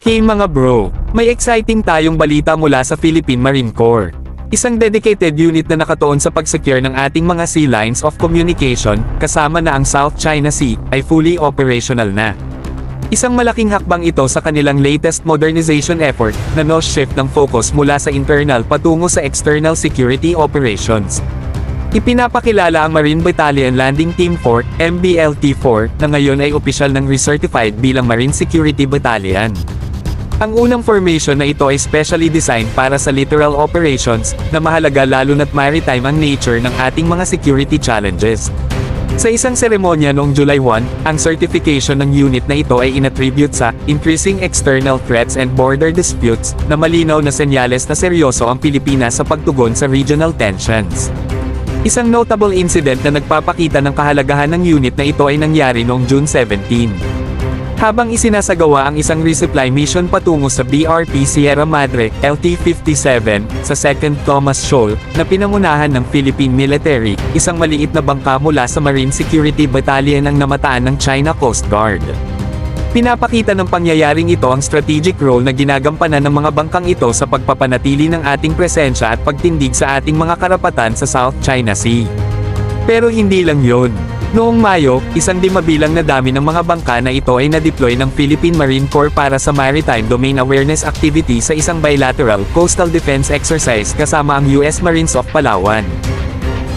Hey mga bro, may exciting tayong balita mula sa Philippine Marine Corps. Isang dedicated unit na nakatuon sa pag-secure ng ating mga sea lines of communication, kasama na ang South China Sea, ay fully operational na. Isang malaking hakbang ito sa kanilang latest modernization effort, na no-shift ng focus mula sa internal patungo sa external security operations. Ipinapakilala ang Marine Battalion Landing Team 4, MBLT-4, na ngayon ay opisyal ng recertified bilang Marine Security Battalion. Ang unang formation na ito ay specially designed para sa littoral operations, na mahalaga lalo na't maritime ang nature ng ating mga security challenges. Sa isang seremonya noong July 1, ang certification ng unit na ito ay inattribute sa increasing external threats and border disputes, na malinaw na senyales na seryoso ang Pilipinas sa pagtugon sa regional tensions. Isang notable incident na nagpapakita ng kahalagahan ng unit na ito ay nangyari noong June 17. Habang isinasagawa ang isang resupply mission patungo sa BRP Sierra Madre, LT-57, sa 2nd Thomas Shoal, na pinangunahan ng Philippine Military, isang maliit na bangka mula sa Marine Security Battalion ang namataan ng China Coast Guard. Pinapakita ng pangyayaring ito ang strategic role na ginagampanan ng mga bangkang ito sa pagpapanatili ng ating presensya at pagtindig sa ating mga karapatan sa South China Sea. Pero hindi lang yon. Noong Mayo, isang di mabilang na dami ng mga bangka na ito ay na-deploy ng Philippine Marine Corps para sa Maritime Domain Awareness Activity sa isang bilateral coastal defense exercise kasama ang US Marines of Palawan.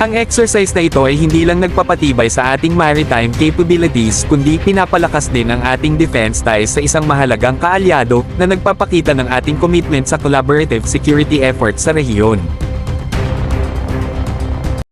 Ang exercise na ito ay hindi lang nagpapatibay sa ating maritime capabilities kundi pinapalakas din ang ating defense ties sa isang mahalagang kaalyado na nagpapakita ng ating commitment sa collaborative security efforts sa rehiyon.